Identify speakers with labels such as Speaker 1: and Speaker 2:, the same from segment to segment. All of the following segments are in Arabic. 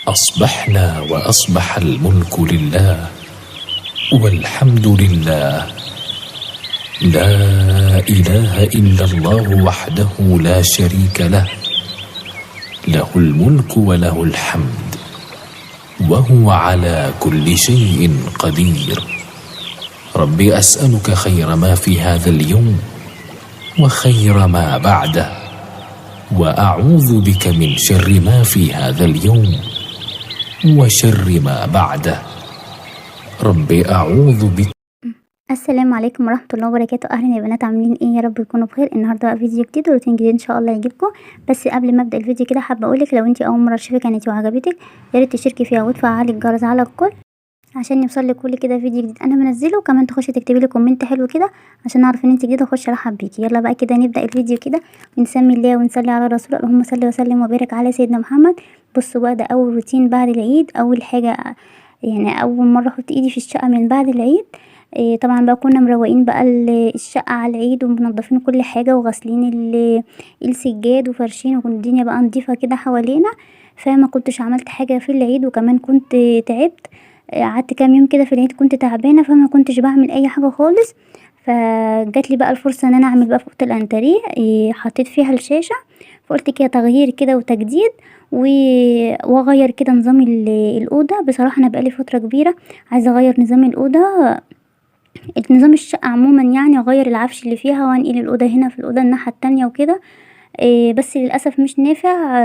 Speaker 1: أصبحنا وأصبح الملك لله والحمد لله، لا إله إلا الله وحده لا شريك له، له الملك وله الحمد وهو على كل شيء قدير. رب أسألك خير ما في هذا اليوم وخير ما بعده، وأعوذ بك من شر ما في هذا اليوم وشر ما بعده. رب أعوذ بك.
Speaker 2: السلام عليكم ورحمة الله وبركاته. اهلا يا بنات، عاملين ايه؟ يا رب تكونوا بخير. النهارده بقى فيديو جديد وروتين جديد ان شاء الله يعجبكم. بس قبل ما ابدا الفيديو كده حابه اقولك لو انتي اول مره تشوفي قناتي وعجبتك يا ريت تشتركي فيها وتفعلي الجرس على الكل عشان يوصلك كل كده فيديو جديد انا منزله، وكمان تخشي تكتبي لي كومنت حلو كده عشان اعرف ان انت جديده واخش ارحب بيكي. يلا بقى كده نبدا الفيديو كده ونسمي الله ونصلي على الرسول، اللهم صل وسلم وبارك على سيدنا محمد. بصوا بقى، ده اول روتين بعد العيد. اول حاجه يعني اول مره احط ايدي في الشقه من بعد العيد. طبعا بقى كنا مروقين بقى الشقه على العيد ومنضفين كل حاجه وغاسلين السجاد وفرشين، وكانت الدنيا بقى نضيفه كده حوالينا. فما كنتش عملت حاجه في العيد، وكمان كنت تعبت. قعدت كام يوم كده في العيد كنت تعبانه، فما كنتش بعمل اي حاجه خالص. فجات لي بقى الفرصه ان انا اعمل بقى في اوضه الانتريه. حطيت فيها الشاشه، فقلت كده تغيير كده وتجديد واغير كده نظام الاوضه. بصراحه انا بقالي فتره كبيره عايزه اغير نظام الاوضه، نظام الشقه عموما، يعني اغير العفش اللي فيها وانقل الاوضه هنا في الاوضه الناحيه التانية وكده. بس للاسف مش نافع.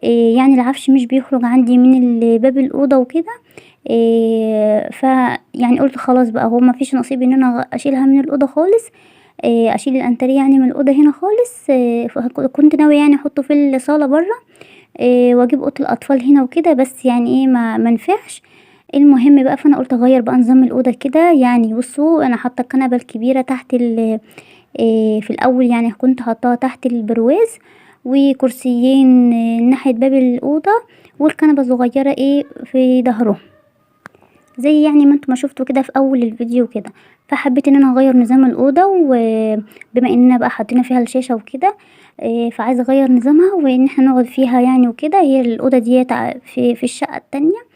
Speaker 2: يعني العفش مش بيخرج عندي من باب الاوضه وكده. ف يعني قلت خلاص بقى، هو ما فيش نصيب ان انا اشيلها من الاوضه خالص. اشيل الانتريه يعني من الاوضه هنا خالص. كنت ناويه يعني احطه في الصاله بره، واجيب اوضه الاطفال هنا وكده، بس يعني ايه ما منفعش. المهم بقى، فانا قلت اغير بقى نظام الاوضه كده. يعني بصوا، انا حاطه الكنبه الكبيره تحت في الاول، يعني كنت حاطاها تحت البرواز، وكرسيين ناحيه باب الاوضه، والكنبه صغيره في ظهره، زي يعني ما انتوا ما شفتوا كده في اول الفيديو كده. فحبيت ان انا اغير نظام الاوضه، وبما اننا بقى حطينا فيها الشاشه وكده، فعايزه اغير نظامها وان احنا نقعد فيها يعني وكده. هي الاوضه دي في الشقه التانية.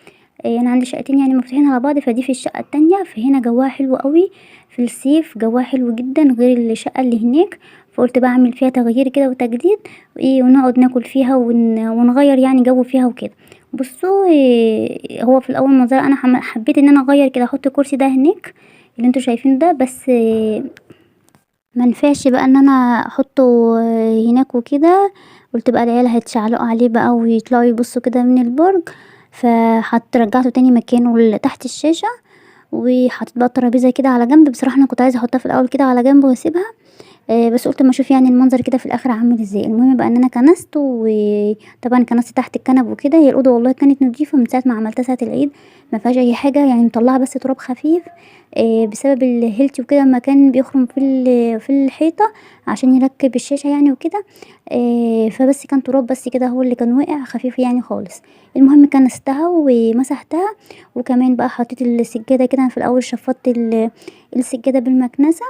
Speaker 2: انا عندي شقتين يعني مفتوحين على بعض، فدي في الشقه التانية. فهنا جواها حلو قوي في الصيف، جواها حلو جدا غير الشقه اللي هناك. فقلت بقى اعمل فيها تغيير كده وتجديد، ونقعد ناكل فيها ونغير يعني جو فيها وكده. بصوا، هو في الاول منظر انا حبيت ان انا اغير كده، احط الكرسي ده هناك اللي انتوا شايفينه ده، بس منفعش بقى ان انا احطه هناك وكده. قلت بقى العيال هيتشعلقوا عليه بقى ويطلعوا يبصوا كده من البرج. رجعته تاني مكانه تحت الشاشه، وحطيت بقى الترابيزه كده على جنب. بصراحه انا كنت عايزه احطها في الاول كده على جنب واسيبها، بس قلت اما اشوف يعني المنظر كده في الاخر عامل ازاي. المهم بقى ان انا كنست، وطبعا كنست تحت الكنب وكده. هي الاوضه والله كانت نظيفه من ساعه ما عملتها ساعه العيد، ما فيهاش اي حاجه، يعني مطلعه بس تراب خفيف بسبب الهيلتي وكده، لما كان بيخرم في الحيطه عشان يركب الشاشه يعني وكده. فبس كان تراب بس كده هو اللي كان واقع خفيف يعني خالص. المهم كنستها ومسحتها، وكمان بقى حطيت السجاده كده. أنا في الاول شفطت السجاده بالمكنسه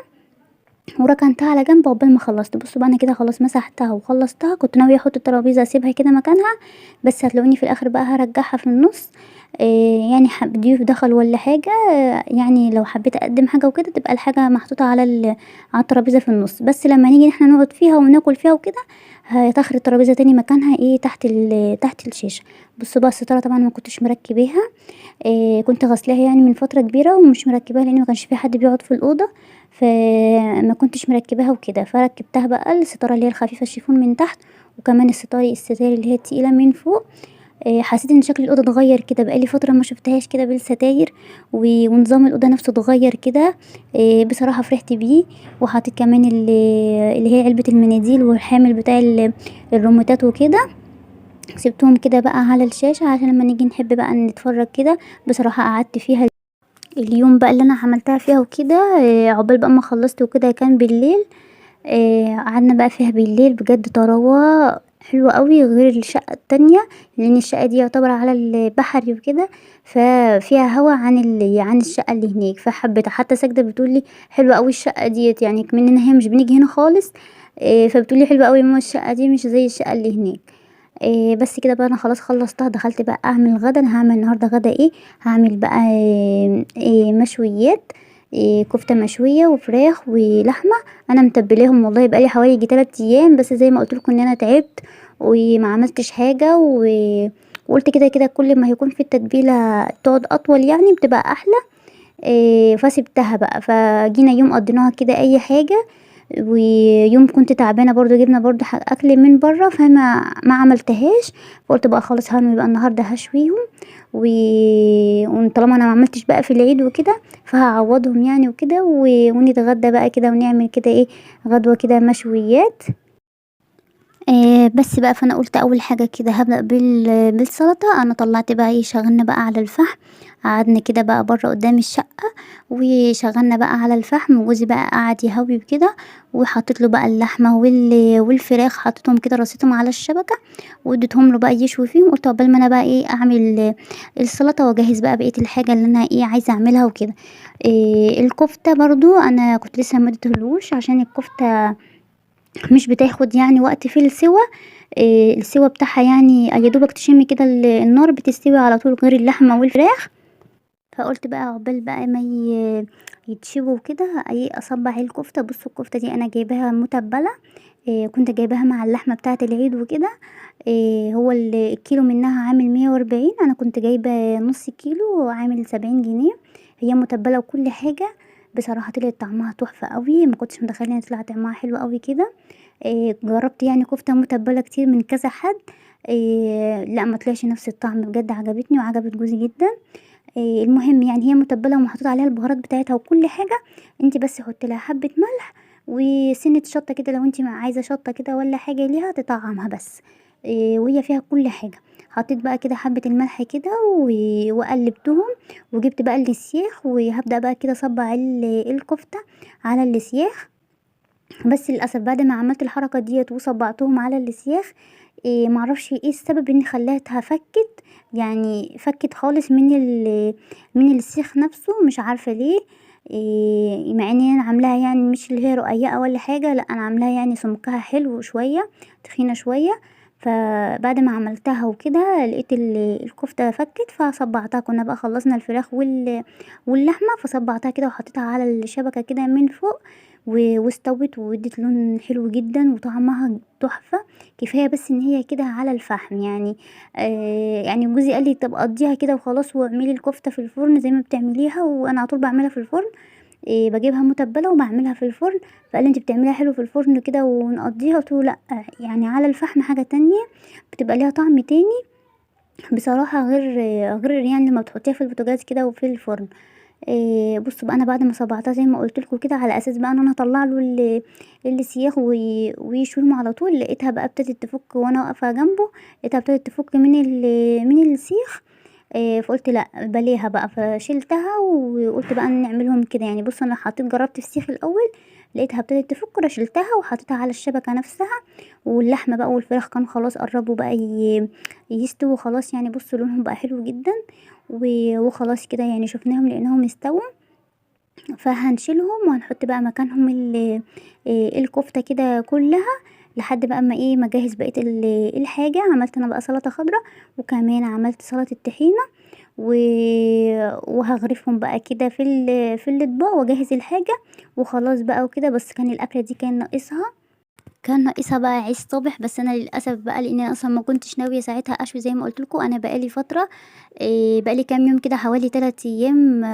Speaker 2: وركنتها على جنب عقبال ما خلصت. بصوا بقى، انا كده خلاص مسحتها وخلصتها. كنت ناويه احط الترابيزه اسيبها كده مكانها، بس هتلاقوني في الاخر بقى هرجعها في النص. يعني ضيوف دخل ولا حاجه، يعني لو حبيت اقدم حاجه وكده تبقى الحاجه محطوطه على الترابيزه في النص، بس لما نيجي احنا نقعد فيها وناكل فيها وكده هتاخد الترابيزه تاني مكانها تحت الشاشه. بصوا بقى، الستاره طبعا ما كنتش مركباها. كنت غسلاها يعني من فترة كبيرة ومش مركباها، لان ما كانش في حد بيقعد في الأوضة، فما كنتش مركباها وكده. فركبتها بقى الستارة اللي هي الخفيفة الشيفون من تحت، وكمان الستاير اللي هي التقيلة من فوق. حسيت ان شكل الأوضة اتغير كده، بقالي فترة ما شفتهاش كده بالستاير، ونظام الأوضة نفسه اتغير كده. بصراحة فرحت بيه. وحطيت كمان اللي هي علبة المناديل والحامل بتاع الريموتات وكده، سبتهم كده بقى على الشاشة عشان لما نيجي نحب بقى نتفرج كده. بصراحة قعدت فيها اليوم بقى اللي انا عملتها فيها وكده، عقبال بقى ما خلصت وكده كان بالليل. قعدنا بقى فيها بالليل بجد طراوة حلوة قوي غير الشقة التانية، لان الشقة دي يعتبر على البحري وكده، ففيها هوا عن الشقة اللي هناك. فحبيت حتى ساجدة بتقولي حلوة قوي الشقة ديت، يعني كمان ان هي مش بنيجي هنا خالص. فبتقولي حلوة قوي ماما الشقة دي مش زي الشقة اللي هناك. بس كده بقى انا خلاص خلصتها. دخلت بقى اعمل غدا. انا هعمل النهارده غدا ايه؟ هعمل بقى مشويات، كفته مشويه وفراخ ولحمه. انا متبلاهم والله بقالي حوالي يجي 3 ايام، بس زي ما قلت لكم ان انا تعبت وما عملتش حاجه وقلت كده كده كل ما هيكون في التتبيله تقعد اطول يعني بتبقى احلى. فسبتها بقى. فجينا يوم قضيناها كده اي حاجه، ويوم كنت تعبانه برضو جبنا برضو اكل من بره، فما عملتهاش. فقلت بقى خلاص هرمي بقى النهارده هشويهم وطالما انا ما عملتش بقى في العيد وكده فهعوضهم يعني وكده ونتغدى بقى كده ونعمل كده ايه، غدوه كده مشويات. بس بقى فانا قلت اول حاجه كده هبدا بالسلطه. انا طلعت بقى ايه، شغلنا بقى على الفحم. قعدنا كده بقى بره قدام الشقه وشغلنا بقى على الفحم، وجوزي بقى قعد يهوي كده، وحطيت له بقى اللحمه والفراخ، حطيتهم كده رصيتهم على الشبكه واديتهم له بقى يشوي فيهم. قلت عقبال ما انا بقى ايه اعمل السلطه واجهز بقى بقيه الحاجه اللي انا ايه عايزه اعملها وكده. الكفته برضو انا كنت لسه ما اديتهولوش عشان الكفته مش بتاخد يعني وقت في السوا. السوا بتاعها يعني يا دوبك تشمي كده النار بتستوي على طول غير اللحمه والفراخ. فقلت بقى عقبال بقى ما يتشووا كده ايه اصبع الكفته. بصوا الكفته دي انا جايباها متبله. كنت جايباها مع اللحمه بتاعه العيد وكده. هو الكيلو منها عامل 140، انا كنت جايبه نص كيلو عامل 70 جنيه. هي متبله وكل حاجه. بصراحه طلعت طعمها تحفه قوي، ما كنتش متخيله ان يطلع طعمها حلو قوي كده. جربت يعني كفتة متبلة كتير من كذا حد. لا ما طلعش نفس الطعم بجد. عجبتني وعجبت جوزي جدا. المهم يعني هي متبلة ومحطوط عليها البهارات بتاعتها وكل حاجة. انت بس حطي لها حبة ملح وسنة شطة كده لو انت عايزة شطة كده ولا حاجة ليها تطعمها بس. وهي فيها كل حاجة. حطيت بقى كده حبة الملح كده وقلبتهم. وجبت بقى السياخ وهبدأ بقى كده اصبع الكفتة على السياخ. بس للاسف بعد ما عملت الحركه ديت وصبعتهم على السياخ، معرفش ايه السبب ان خلاتها فكت. يعني فكت خالص من السيخ نفسه، مش عارفه ليه. مع ان انا عاملاها يعني مش اللي هي رقيقه ولا حاجه، لا انا عاملاها يعني سمكها حلو شويه، تخينه شويه. فبعد ما عملتها وكده لقيت الكفته فكت فصبعتها. كنا بقى خلصنا الفراخ واللحمه، فصبعتها كده وحطيتها على الشبكه كده من فوق واستوت وادت لون حلو جدا وطعمها تحفة. كفاية بس ان هي كده على الفحم يعني. يعني جوزي قال لي طب قضيها كده وخلاص واعملي الكفتة في الفرن زي ما بتعمليها، وانا على طول بعملها في الفرن. بجيبها متبلة وبعملها في الفرن. فقال لي انت بتعمليها حلو في الفرن كده ونقضيها. قلت له لا، يعني على الفحم حاجة تانية بتبقى ليها طعم تاني بصراحة، غير يعني لما بتحطيها في البوتاجاز كده وفي الفرن. بصوا بقى انا بعد ما صبعتها زي ما قلت لكم كده على اساس بقى ان انا اطلع له السياخ ويشويهم على طول، لقيتها بقى ابتدت تفك وانا واقفه جنبه. لقيتها ابتدت تفك من السيخ. فقلت لا بليها بقى، فشلتها وقلت بقى نعملهم كده يعني. بص انا جربت السيخ الاول، لقيتها ابتدت تفك رشلتها وحطيتها على الشبكه نفسها. واللحمه بقى والفراخ كانوا خلاص قربوا بقى يستووا خلاص يعني. بصوا لونهم بقى حلو جدا وخلاص كده يعني شفناهم لقيناهم استووا. فهنشيلهم وهنحط بقى مكانهم الكفتة كده كلها لحد بقى ما ايه ما اجهز بقية الحاجة. عملت انا بقى سلطة خضراء وكمان عملت سلطة طحينة وهغرفهم بقى كده في الاطباق واجهز الحاجة وخلاص بقى وكده. بس كان الاكلة دي كان ناقصها بقى عيش صبح. بس انا للاسف بقى لان انا اصلا ما كنتش ناويه ساعتها اشوي زي ما قلت لكم. انا بقالي فتره، بقالي كام يوم كده حوالي 3 ايام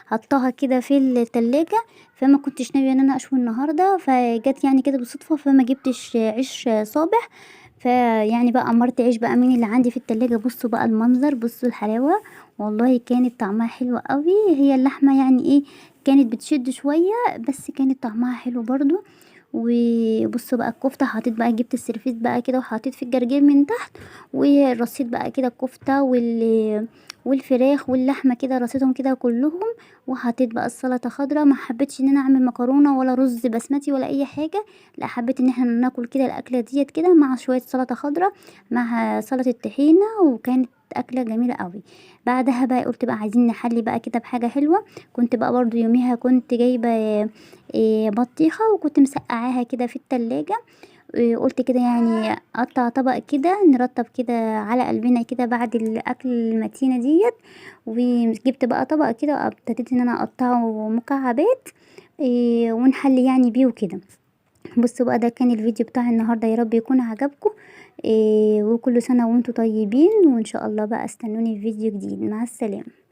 Speaker 2: حطاها كده في التلاجة. فما كنتش ناويه ان انا اشوي النهارده، فجت يعني كده بالصدفه فما جبتش عيش صابح. فيعني بقى امرت عيش بقى من اللي عندي في التلاجة. بصوا بقى المنظر، بصوا الحلاوه. والله كانت طعمها حلو قوي. هي اللحمه يعني ايه كانت بتشد شويه، بس كانت طعمها حلو برضو. وبصوا بقى الكفته حطيت بقى جبت السرفيس بقى كده وحطيت في الجرجير من تحت، ورصيت بقى كده الكفته والفراخ واللحمه كده رصيتهم كده كلهم. وحطيت بقى السلطه خضراء. ما حبيتش ان انا اعمل مكرونه ولا رز بسمتي ولا اي حاجه، لا حبيت ان احنا ناكل كده الاكله ديت كده مع شويه سلطه خضراء مع سلطه الطحينه، وكانت اكله جميله قوي. بعدها بقى قلت بقى عايزين نحلي بقى كده بحاجه حلوه. كنت بقى برضو يوميها كنت جايبه بطيخة وكنت مسقعاها كده في التلاجة. قلت كده يعني اقطع طبق كده نرطب كده على قلبنا كده بعد الاكل المتينه ديت. وجبت بقى طبق كده وابتديت ان انا اقطعه مكعبات ونحلي يعني بيه وكده. بصوا بقى، ده كان الفيديو بتاع النهارده، يا رب يكون عجبكم. وكل سنه وانتم طيبين، وان شاء الله بقى استنوني في فيديو جديد. مع السلامه.